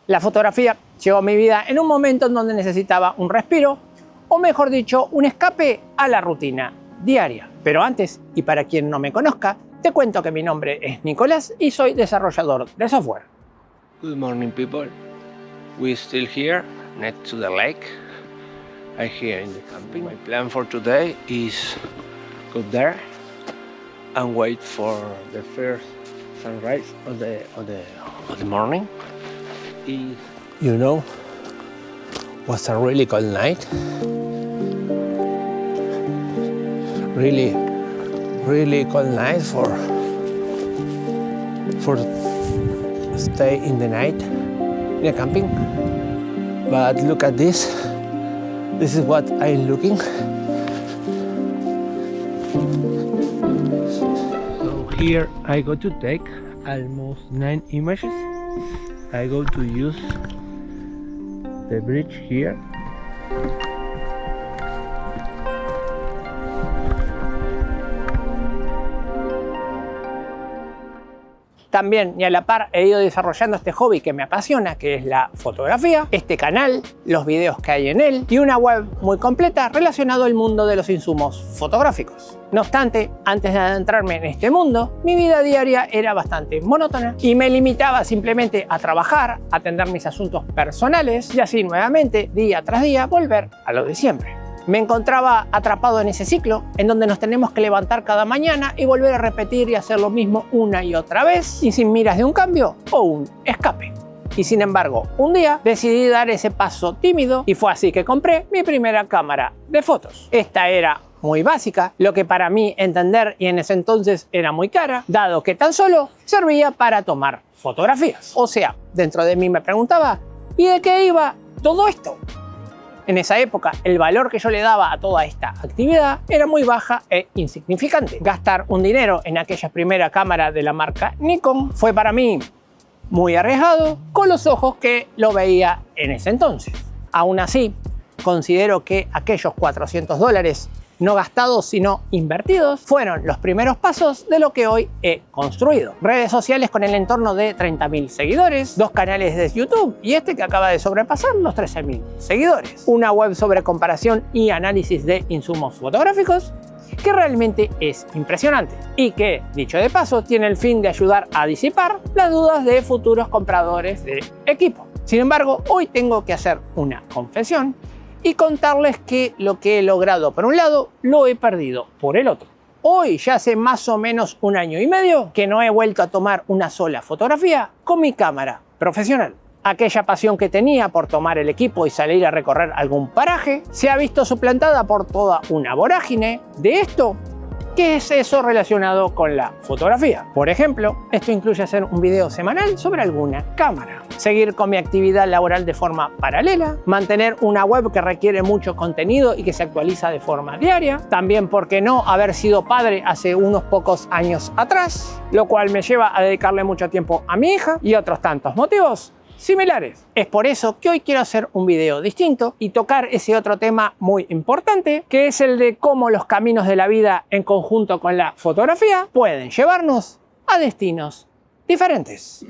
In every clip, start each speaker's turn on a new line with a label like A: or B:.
A: La fotografía llegó a mi vida en un momento en donde necesitaba un respiro, o mejor dicho, un escape a la rutina diaria. Pero antes, y para quien no me conozca, te cuento que mi nombre es Nicolás y soy desarrollador de software.
B: Good morning, people. We're still here next to the lake. I'm here in the camping. My plan for today is go there and wait for the first sunrise of the morning. You know, was a really cold night. Really cold night for stay in the night in a camping. But look at this. This is what I'm looking. So here I go to take almost 9 images. I go to use the bridge here.
A: También y a la par he ido desarrollando este hobby que me apasiona, que es la fotografía, este canal, los videos que hay en él y una web muy completa relacionado al mundo de los insumos fotográficos. No obstante, antes de adentrarme en este mundo, mi vida diaria era bastante monótona y me limitaba simplemente a trabajar, atender mis asuntos personales y así nuevamente, día tras día, volver a lo de siempre. Me encontraba atrapado en ese ciclo, en donde nos tenemos que levantar cada mañana y volver a repetir y hacer lo mismo una y otra vez, y sin miras de un cambio o un escape. Y sin embargo, un día decidí dar ese paso tímido y fue así que compré mi primera cámara de fotos. Esta era muy básica, lo que para mí entender y en ese entonces era muy cara, dado que tan solo servía para tomar fotografías. O sea, dentro de mí me preguntaba, ¿y de qué iba todo esto? En esa época, el valor que yo le daba a toda esta actividad era muy baja e insignificante. Gastar un dinero en aquella primera cámara de la marca Nikon fue para mí muy arriesgado con los ojos que lo veía en ese entonces. Aún así, considero que aquellos $400 no gastados sino invertidos fueron los primeros pasos de lo que hoy he construido. Redes sociales con el entorno de 30.000 seguidores, 2 canales de YouTube y este que acaba de sobrepasar los 13.000 seguidores. Una web sobre comparación y análisis de insumos fotográficos que realmente es impresionante y que, dicho de paso, tiene el fin de ayudar a disipar las dudas de futuros compradores de equipo. Sin embargo, hoy tengo que hacer una confesión y contarles que lo que he logrado por un lado, lo he perdido por el otro. Hoy ya hace más o menos 1 año y medio que no he vuelto a tomar una sola fotografía con mi cámara profesional. Aquella pasión que tenía por tomar el equipo y salir a recorrer algún paraje se ha visto suplantada por toda una vorágine de esto. ¿Qué es eso relacionado con la fotografía? Por ejemplo, esto incluye hacer un video semanal sobre alguna cámara, seguir con mi actividad laboral de forma paralela, mantener una web que requiere mucho contenido y que se actualiza de forma diaria, también, ¿por qué no?, haber sido padre hace unos pocos años atrás, lo cual me lleva a dedicarle mucho tiempo a mi hija y otros tantos motivos similares. Es por eso que hoy quiero hacer un video distinto y tocar ese otro tema muy importante, que es el de cómo los caminos de la vida en conjunto con la fotografía pueden llevarnos a destinos diferentes.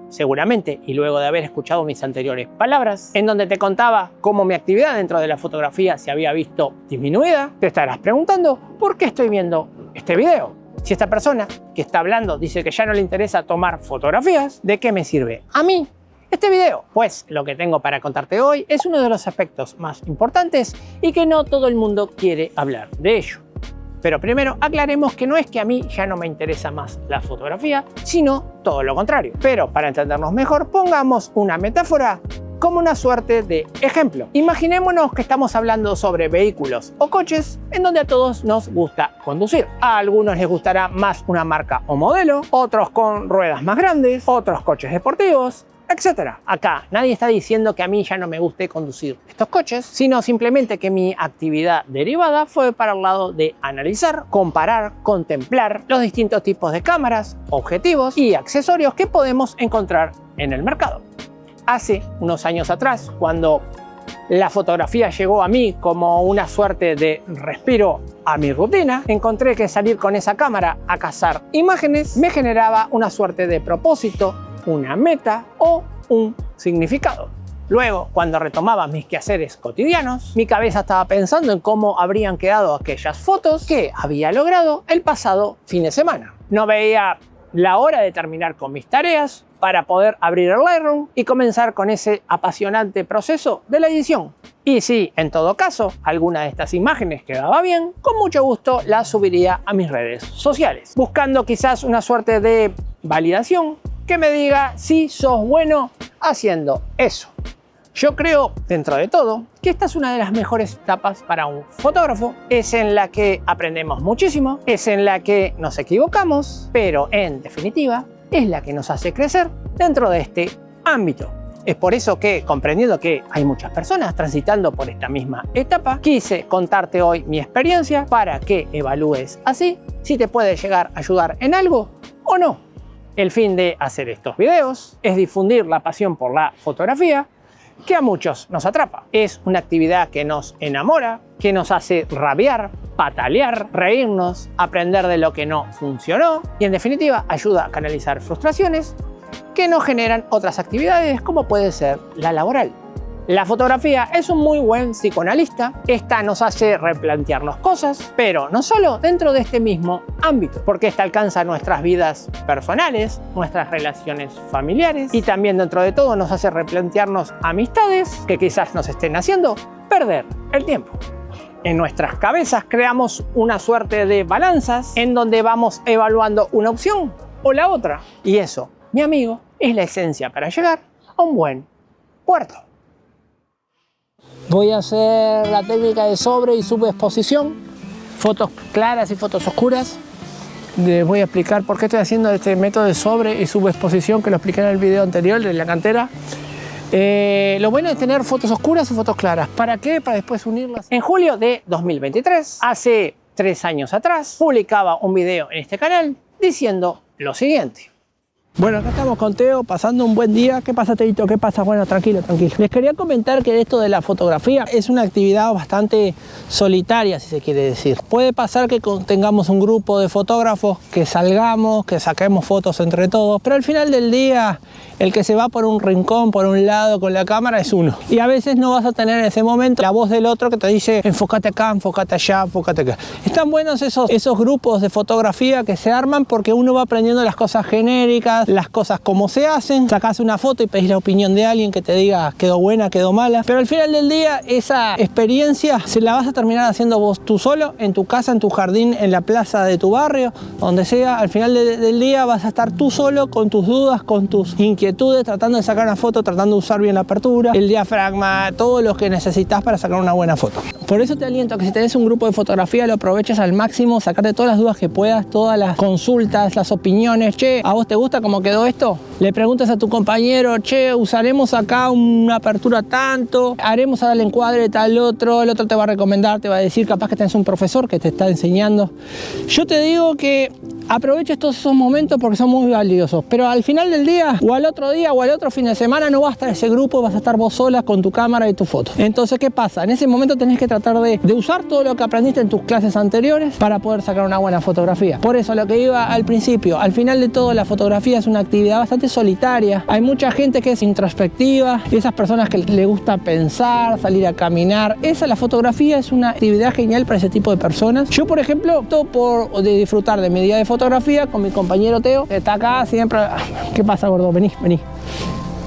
A: Seguramente, y luego de haber escuchado mis anteriores palabras, en donde te contaba cómo mi actividad dentro de la fotografía se había visto disminuida, te estarás preguntando ¿por qué estoy viendo este video? Si esta persona que está hablando dice que ya no le interesa tomar fotografías, ¿de qué me sirve a mí este video? Pues lo que tengo para contarte hoy es uno de los aspectos más importantes y que no todo el mundo quiere hablar de ello. Pero primero aclaremos que no es que a mí ya no me interesa más la fotografía, sino todo lo contrario. Pero para entendernos mejor, pongamos una metáfora como una suerte de ejemplo. Imaginémonos que estamos hablando sobre vehículos o coches en donde a todos nos gusta conducir. A algunos les gustará más una marca o modelo, otros con ruedas más grandes, otros coches deportivos, etc. Acá nadie está diciendo que a mí ya no me guste conducir estos coches, sino simplemente que mi actividad derivada fue para el lado de analizar, comparar, contemplar los distintos tipos de cámaras, objetivos y accesorios que podemos encontrar en el mercado. Hace unos años atrás, cuando La fotografía llegó a mí como una suerte de respiro a mi rutina. Encontré que salir con esa cámara a cazar imágenes me generaba una suerte de propósito, una meta o un significado. Luego, cuando retomaba mis quehaceres cotidianos, mi cabeza estaba pensando en cómo habrían quedado aquellas fotos que había logrado el pasado fin de semana. No veía la hora de terminar con mis tareas para poder abrir el Lightroom y comenzar con ese apasionante proceso de la edición. Y si, en todo caso, alguna de estas imágenes quedaba bien, con mucho gusto las subiría a mis redes sociales, buscando quizás una suerte de validación que me diga si sos bueno haciendo eso. Yo creo, dentro de todo, que esta es una de las mejores etapas para un fotógrafo. Es en la que aprendemos muchísimo, es en la que nos equivocamos, pero en definitiva es la que nos hace crecer dentro de este ámbito. Es por eso que, comprendiendo que hay muchas personas transitando por esta misma etapa, quise contarte hoy mi experiencia para que evalúes así si te puede llegar a ayudar en algo o no. El fin de hacer estos videos es difundir la pasión por la fotografía que a muchos nos atrapa. Es una actividad que nos enamora, que nos hace rabiar, patalear, reírnos, aprender de lo que no funcionó y en definitiva ayuda a canalizar frustraciones que nos generan otras actividades como puede ser la laboral. La fotografía es un muy buen psicoanalista. Esta nos hace replantearnos cosas, pero no solo dentro de este mismo ámbito, porque esta alcanza nuestras vidas personales, nuestras relaciones familiares y también dentro de todo nos hace replantearnos amistades que quizás nos estén haciendo perder el tiempo. En nuestras cabezas creamos una suerte de balanzas en donde vamos evaluando una opción o la otra. Y eso, mi amigo, es la esencia para llegar a un buen puerto. Voy a hacer la técnica de sobre y subexposición, fotos claras y fotos oscuras. Les voy a explicar por qué estoy haciendo este método de sobre y subexposición que lo expliqué en el video anterior de la cantera. Lo bueno es tener fotos oscuras y fotos claras. ¿Para qué? Para después unirlas. En julio de 2023, hace 3 años atrás, publicaba un video en este canal diciendo lo siguiente. Bueno, acá estamos con Teo, pasando un buen día. ¿Qué pasa, Teito? ¿Qué pasa? Bueno, tranquilo, tranquilo. Les quería comentar que esto de la fotografía es una actividad bastante solitaria, si se quiere decir. Puede pasar que tengamos un grupo de fotógrafos, que salgamos, que saquemos fotos entre todos, pero al final del día, el que se va por un rincón, por un lado con la cámara es uno. Y a veces no vas a tener en ese momento la voz del otro que te dice enfócate acá, enfócate allá, enfócate acá. Están buenos esos grupos de fotografía que se arman porque uno va aprendiendo las cosas genéricas, las cosas como se hacen, sacás una foto y pedís la opinión de alguien que te diga quedó buena, quedó mala, pero al final del día esa experiencia se la vas a terminar haciendo vos tú solo, en tu casa, en tu jardín, en la plaza de tu barrio, donde sea. Al final del día vas a estar tú solo con tus dudas, con tus inquietudes, tratando de sacar una foto, tratando de usar bien la apertura, el diafragma, todo lo que necesitas para sacar una buena foto. Por eso te aliento a que si tenés un grupo de fotografía lo aproveches al máximo, sacarte todas las dudas que puedas, todas las consultas, las opiniones. Che, ¿a vos te gusta cómo quedó esto? Le preguntas a tu compañero, che, usaremos acá una apertura tanto, haremos ahora el encuadre tal otro, el otro te va a recomendar, te va a decir, capaz que tenés un profesor que te está enseñando. Yo te digo que aproveches todos esos momentos porque son muy valiosos, pero al final del día, o al otro día, o al otro fin de semana, no va a estar ese grupo, vas a estar vos sola con tu cámara y tu foto. Entonces, ¿qué pasa? En ese momento tenés que tratar de usar todo lo que aprendiste en tus clases anteriores para poder sacar una buena fotografía. Por eso, lo que iba al principio, al final de todo, la fotografía es una actividad bastante solitaria. Hay mucha gente que es introspectiva y esas personas que le gusta pensar, salir a caminar. La fotografía es una actividad genial para ese tipo de personas. Yo, por ejemplo, opto por disfrutar de mi día de fotografía con mi compañero Teo, que está acá siempre. ¿Qué pasa, gordo? Vení, vení.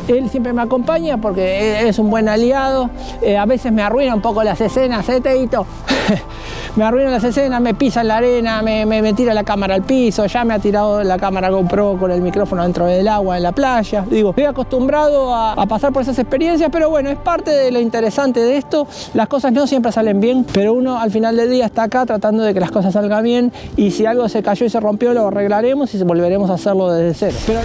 A: Él siempre me acompaña porque es un buen aliado. A veces me arruina un poco las escenas, Teito? Me arruina las escenas, me pisa en la arena, me tira la cámara al piso, ya me ha tirado la cámara GoPro con el micrófono dentro del agua en la playa. Digo, estoy acostumbrado a pasar por esas experiencias, pero bueno, es parte de lo interesante de esto. Las cosas no siempre salen bien, pero uno al final del día está acá tratando de que las cosas salgan bien y si algo se cayó y se rompió lo arreglaremos y volveremos a hacerlo desde cero. Pero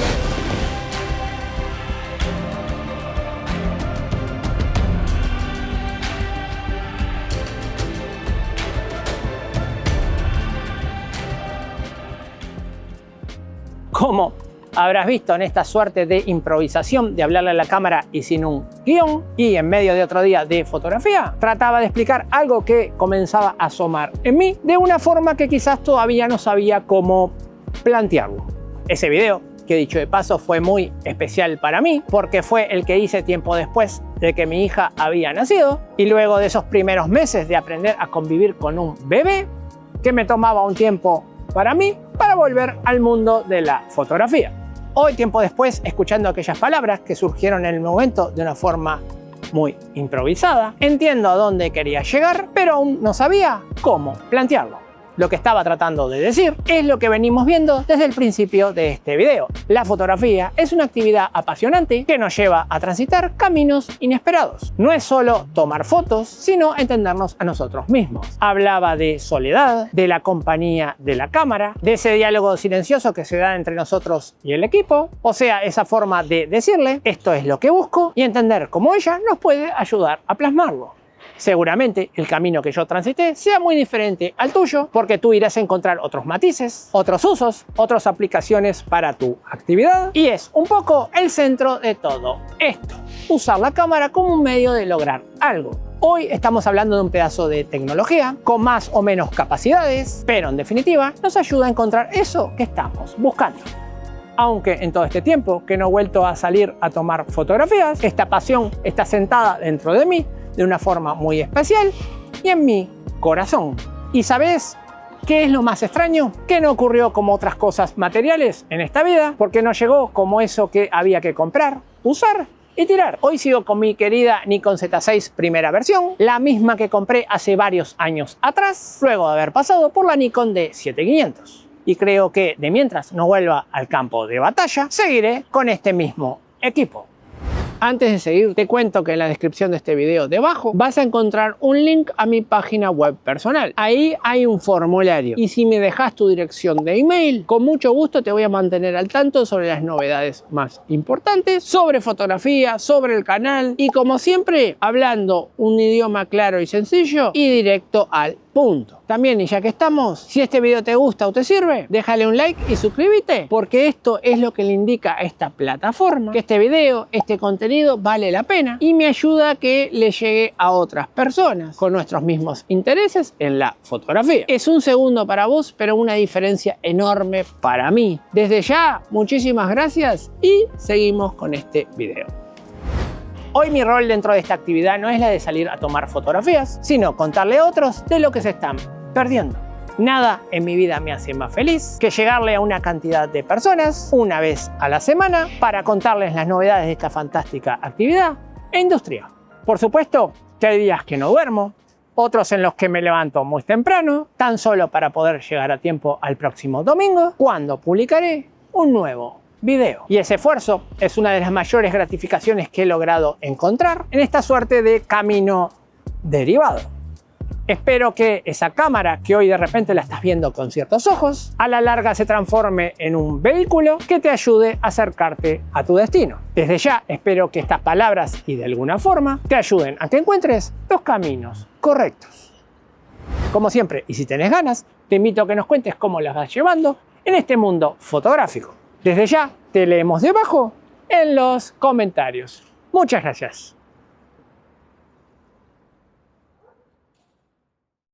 A: como habrás visto en esta suerte de improvisación de hablarle a la cámara y sin un guión, y en medio de otro día de fotografía, trataba de explicar algo que comenzaba a asomar en mí de una forma que quizás todavía no sabía cómo plantearlo. Ese video, que dicho de paso fue muy especial para mí, porque fue el que hice tiempo después de que mi hija había nacido, y luego de esos primeros meses de aprender a convivir con un bebé, que me tomaba un tiempo para mí, para volver al mundo de la fotografía. Hoy, tiempo después, escuchando aquellas palabras que surgieron en el momento de una forma muy improvisada, entiendo a dónde quería llegar, pero aún no sabía cómo plantearlo. Lo que estaba tratando de decir es lo que venimos viendo desde el principio de este video. La fotografía es una actividad apasionante que nos lleva a transitar caminos inesperados. No es solo tomar fotos, sino entendernos a nosotros mismos. Hablaba de soledad, de la compañía de la cámara, de ese diálogo silencioso que se da entre nosotros y el equipo, o sea, esa forma de decirle esto es lo que busco y entender cómo ella nos puede ayudar a plasmarlo. Seguramente el camino que yo transité sea muy diferente al tuyo, porque tú irás a encontrar otros matices, otros usos, otras aplicaciones para tu actividad, y es un poco el centro de todo esto, usar la cámara como un medio de lograr algo. Hoy estamos hablando de un pedazo de tecnología con más o menos capacidades, pero en definitiva nos ayuda a encontrar eso que estamos buscando. Aunque en todo este tiempo que no he vuelto a salir a tomar fotografías, esta pasión está sentada dentro de mí de una forma muy especial y en mi corazón. ¿Y sabes qué es lo más extraño? Que no ocurrió como otras cosas materiales en esta vida, porque no llegó como eso que había que comprar, usar y tirar. Hoy sigo con mi querida Nikon Z6 primera versión, la misma que compré hace varios años atrás, luego de haber pasado por la Nikon D7500. Y creo que de mientras no vuelva al campo de batalla, seguiré con este mismo equipo. Antes de seguir, te cuento que en la descripción de este video debajo vas a encontrar un link a mi página web personal. Ahí hay un formulario y si me dejas tu dirección de email, con mucho gusto te voy a mantener al tanto sobre las novedades más importantes, sobre fotografía, sobre el canal y como siempre, hablando un idioma claro y sencillo y directo al punto. También, y ya que estamos, si este video te gusta o te sirve, déjale un like y suscríbete, porque esto es lo que le indica a esta plataforma que este video, este contenido vale la pena y me ayuda a que le llegue a otras personas con nuestros mismos intereses en la fotografía. Es un segundo para vos, pero una diferencia enorme para mí. Desde ya, muchísimas gracias y seguimos con este video. Hoy mi rol dentro de esta actividad no es la de salir a tomar fotografías, sino contarle a otros de lo que se están perdiendo. Nada en mi vida me hace más feliz que llegarle a una cantidad de personas una vez a la semana para contarles las novedades de esta fantástica actividad e industria. Por supuesto que hay días que no duermo, otros en los que me levanto muy temprano, tan solo para poder llegar a tiempo al próximo domingo, cuando publicaré un nuevo video. Y ese esfuerzo es una de las mayores gratificaciones que he logrado encontrar en esta suerte de camino derivado. Espero que esa cámara que hoy de repente la estás viendo con ciertos ojos, a la larga se transforme en un vehículo que te ayude a acercarte a tu destino. Desde ya espero que estas palabras y de alguna forma te ayuden a que encuentres los caminos correctos. Como siempre, y si tenés ganas, te invito a que nos cuentes cómo las vas llevando en este mundo fotográfico. Desde ya te leemos debajo en los comentarios. Muchas gracias.